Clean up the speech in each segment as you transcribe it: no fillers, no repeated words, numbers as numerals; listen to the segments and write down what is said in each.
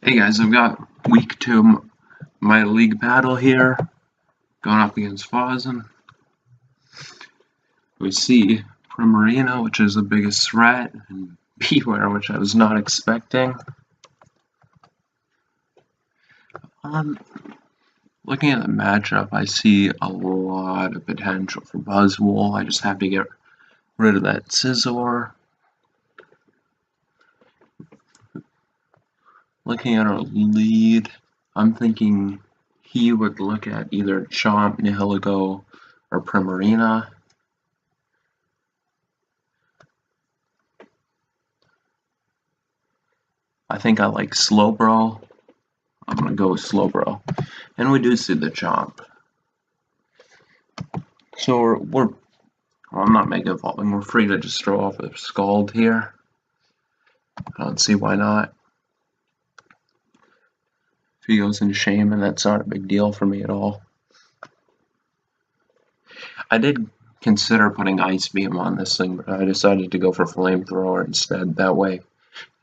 Hey guys, I've got week 2 my league battle here, going up against Fozn. We see Primarina, which is the biggest threat, and Beware, which I was not expecting. Looking at the matchup, I see a lot of potential for Buzzwole. I just have to get rid of that Scizor. Looking at our lead, I'm thinking he would look at either Chomp, Nihilego, or Primarina. I think I like Slowbro. I'm gonna go with Slowbro. And we do see the Chomp. So well, I'm not Mega Evolving. We're free to just throw off a Scald here. I don't see why not. If he goes into Shaman, that's not a big deal for me at all. I did consider putting Ice Beam on this thing, but I decided to go for Flamethrower instead. That way,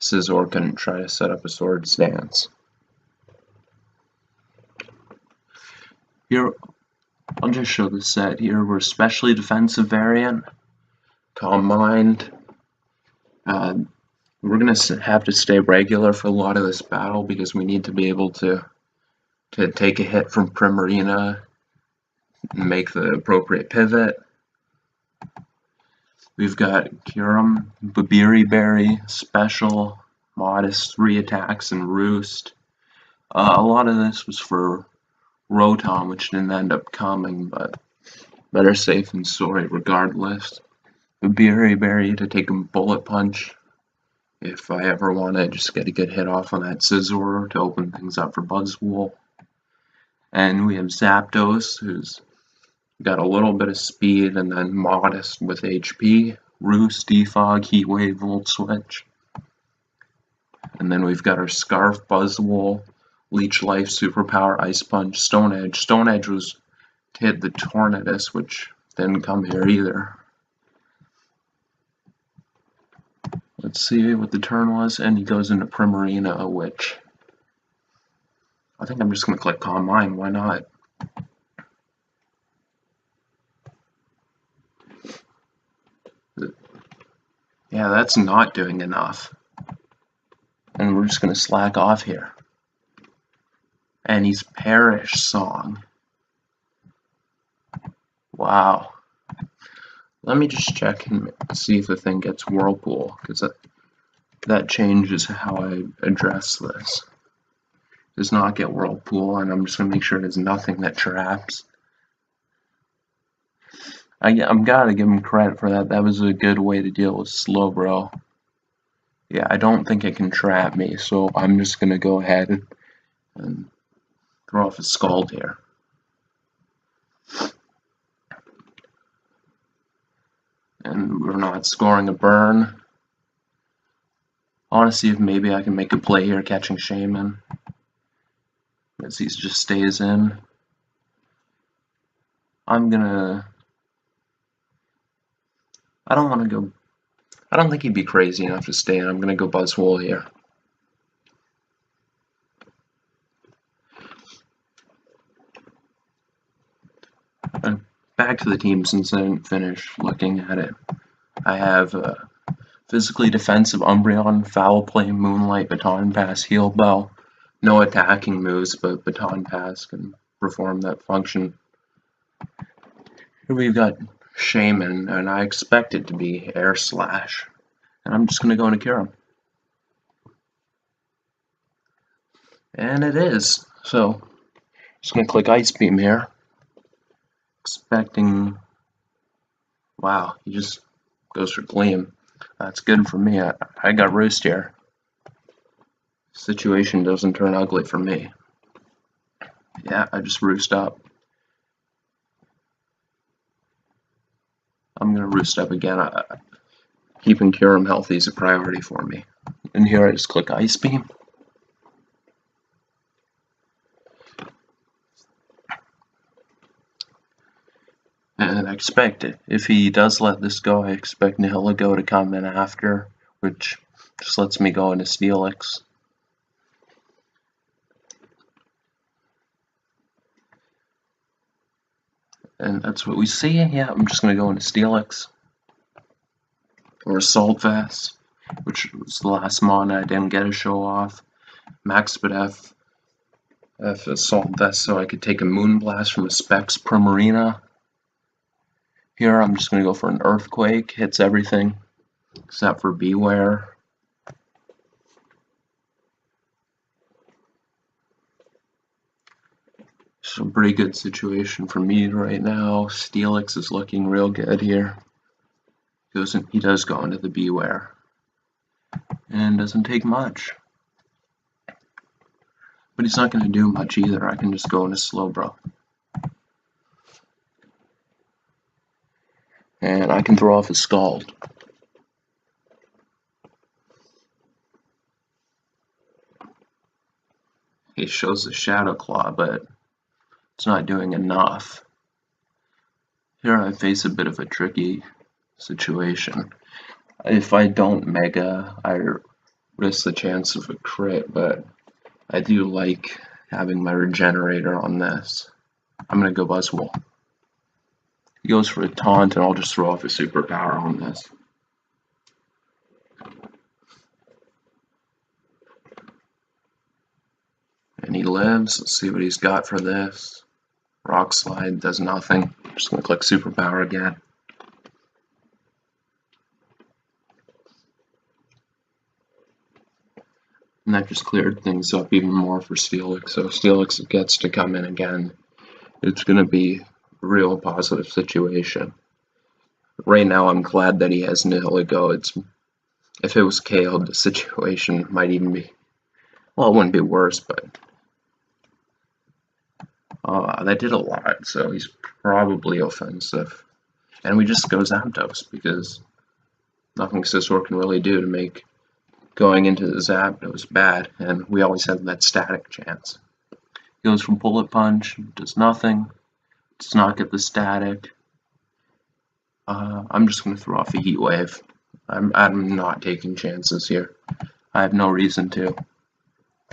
Scizor couldn't try to set up a Swords Dance. Here, I'll just show the set here. We're especially defensive variant, Calm Mind. We're going to have to stay regular for a lot of this battle because we need to be able to take a hit from Primarina and make the appropriate pivot. We've got Kyurem, Babiri Berry, Special, Modest, 3 attacks, and Roost. A lot of this was for Rotom, which didn't end up coming, but better safe than sorry regardless. Babiri Berry to take a Bullet Punch if I ever want to just get a good hit off on that Scizor to open things up for Buzzwole. And we have Zapdos, who's got a little bit of speed and then Modest with HP, Roost, Defog, Heat Wave, Volt Switch. And then we've got our Scarf, Buzzwole, Leech Life, Superpower, Ice Punch, Stone Edge. Stone Edge was to hit the Tornadus, which didn't come here either. Let's see what the turn was, and he goes into Primarina, which I think I'm just going to click Calm Mind, why not? Yeah, that's not doing enough. And we're just going to slack off here. And he's Perish Song. Wow. Let me just check and see if the thing gets Whirlpool, because that changes how I address this. Does not get Whirlpool, and I'm just going to make sure there's nothing that traps. I'm gotta give him credit for that. That was a good way to deal with Slowbro. Yeah, I don't think it can trap me, so I'm just going to go ahead and throw off a Scald here. And we're not scoring a burn. I want to see if maybe I can make a play here catching Shaman. As he just stays in. I don't think he'd be crazy enough to stay in. I'm gonna go Buzzwole here. Back to the team since I didn't finish looking at it. I have physically defensive Umbreon, Foul Play, Moonlight, Baton Pass, Heal Bell. No attacking moves, but Baton Pass can perform that function. Here we've got Shaman, and I expect it to be Air Slash. And I'm just going to go into Kyurem. And it is. So, just going to click Ice Beam here. Expecting... Wow, he just goes for Gleam. That's good for me. I got Roost here. Situation doesn't turn ugly for me. Yeah, I just Roost up. I'm going to Roost up again. Keeping Kyurem healthy is a priority for me. And here I just click Ice Beam. And I expect it. If he does let this go, I expect Nihilego to come in after, which just lets me go into Steelix. And that's what we see. Yeah, I'm just going to go into Steelix or Assault Vest, which was the last mon I didn't get to show off. Max F Assault Vest so I could take a Moonblast from a Specs Primarina. Here I'm just going to go for an Earthquake, hits everything except for Beware. It's a pretty good situation for me right now. Steelix is looking real good here. He does go into the Beware. And doesn't take much. But he's not going to do much either. I can just go into Slowbro. And I can throw off a Scald. He shows the Shadow Claw, but it's not doing enough. Here I face a bit of a tricky situation. If I don't Mega, I risk the chance of a crit, but I do like having my Regenerator on this. I'm going to go Buzzwole. He goes for a Taunt, and I'll just throw off a Superpower on this. And he lives. Let's see what he's got for this. Rock Slide does nothing. Just going to click Superpower again. And that just cleared things up even more for Steelix. So Steelix gets to come in again. It's going to be a real positive situation. Right now I'm glad that he has Nihilego. If it was KO'd, the situation might even be, well, it wouldn't be worse, but that did a lot, so he's probably offensive. And we just go Zapdos because nothing Scizor can really do to make going into the Zapdos bad, and we always have that static chance. He goes for Bullet Punch, does nothing, does not get the static. I'm just going to throw off a Heat Wave. I'm not taking chances here. I have no reason to.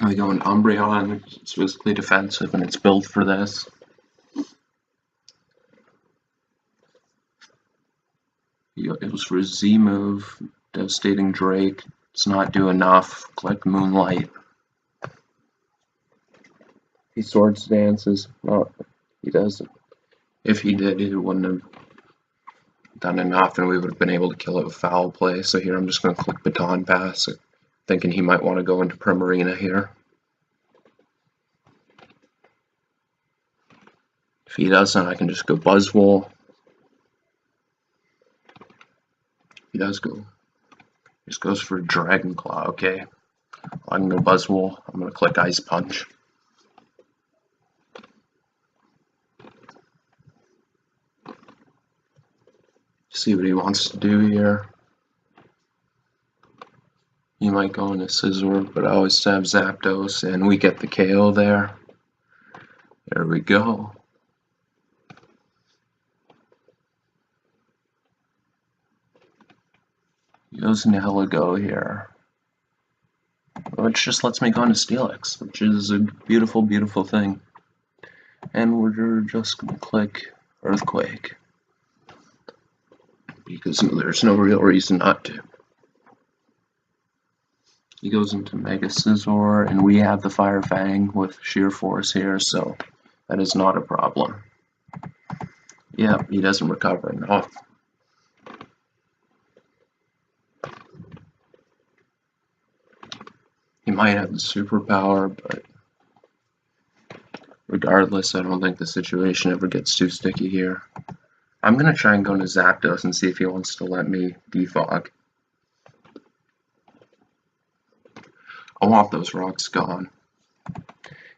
We go in Umbreon, it's physically defensive, and it's built for this. It goes for a Z move, Devastating Drake. Does not do enough. Click Moonlight. He Swords Dances. No, he doesn't. If he did, he wouldn't have done enough, and we would have been able to kill it with Foul Play. So here I'm just going to click Baton Pass, thinking he might want to go into Primarina here. If he doesn't, I can just go Buzzwole. He does go. He just goes for Dragon Claw. Okay, I can go Buzzwole. I'm going to click Ice Punch. See what he wants to do here. He might go into Scizor, but I always have Zapdos, and we get the KO there. There we go. He goes into Heligo here, which just lets me go into Steelix, which is a beautiful, beautiful thing. And we're just going to click Earthquake, because there's no real reason not to. He goes into Mega Scizor, and we have the Fire Fang with Sheer Force here, so that is not a problem. Yeah, he doesn't recover enough. He might have the superpower, but regardless, I don't think the situation ever gets too sticky here. I'm going to try and go into Zapdos and see if he wants to let me defog. I want those rocks gone.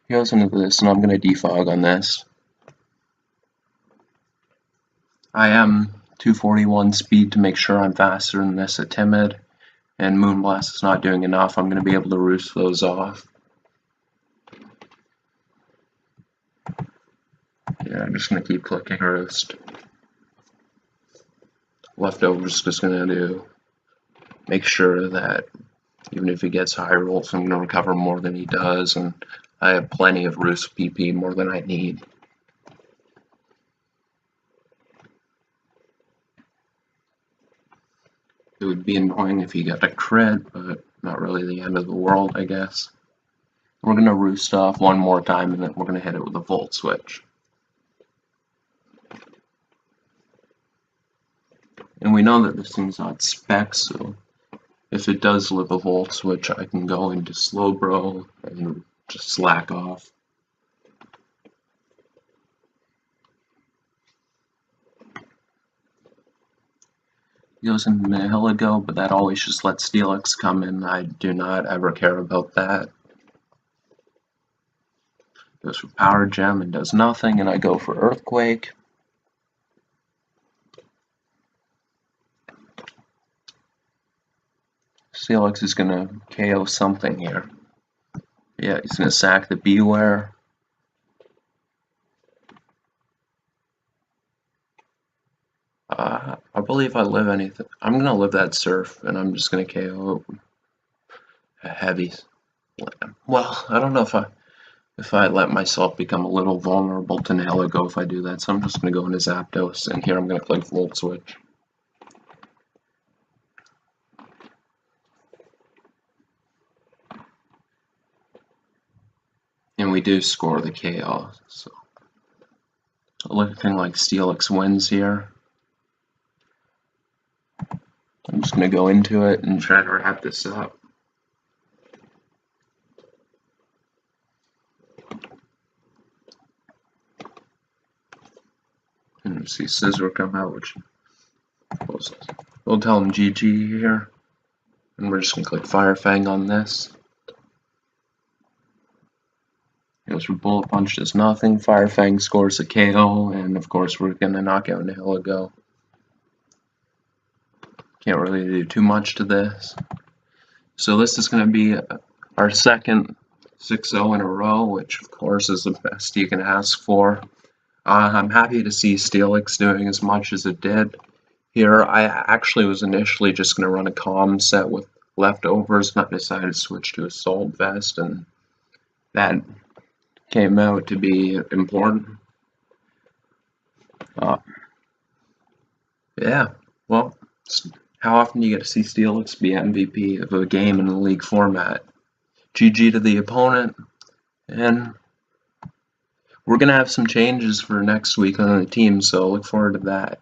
He goes into this, and I'm going to defog on this. I am 241 speed to make sure I'm faster than this at Timid, and Moonblast is not doing enough. I'm going to be able to roost those off. Yeah, I'm just going to keep clicking Roost. Leftovers just going to make sure that even if he gets high rolls, I'm going to recover more than he does, and I have plenty of Roost PP, more than I need. It would be annoying if he got a crit, but not really the end of the world, I guess. We're going to roost off one more time, and then we're going to hit it with a Volt Switch. And we know that this thing's not spec, so if it does live a Volt Switch, I can go into Slowbro and just slack off. He goes into Nihilego, but that always just lets Steelix come in. I do not ever care about that. Goes for Power Gem and does nothing, and I go for Earthquake. Steelix is going to KO something here. Yeah, he's going to sack the Beware. I believe I live anything. I'm going to live that Surf, and I'm just going to KO a Heavy. Well, I don't know if I let myself become a little vulnerable to Nihilego if I do that, so I'm just going to go into Zapdos, and here I'm going to click Volt Switch. And we do score the KO, so looking like Steelix wins here. I'm just going to go into it and try to wrap this up. And see Scissor come out, which we'll tell him GG here. And we're just going to click Fire Fang on this. Goes for Bullet Punch, does nothing. Fire Fang scores a KO, and of course we're going to knock out Nihilego. Can't really do too much to this. So this is going to be our second 6-0 in a row, which of course is the best you can ask for. I'm happy to see Steelix doing as much as it did. Here, I actually was initially just going to run a Calm set with leftovers, but decided to switch to Assault Vest, and that came out to be important. Yeah, well, how often do you get to see Steelix be MVP of a game in a league format? GG to the opponent, and we're going to have some changes for next week on the team, so look forward to that.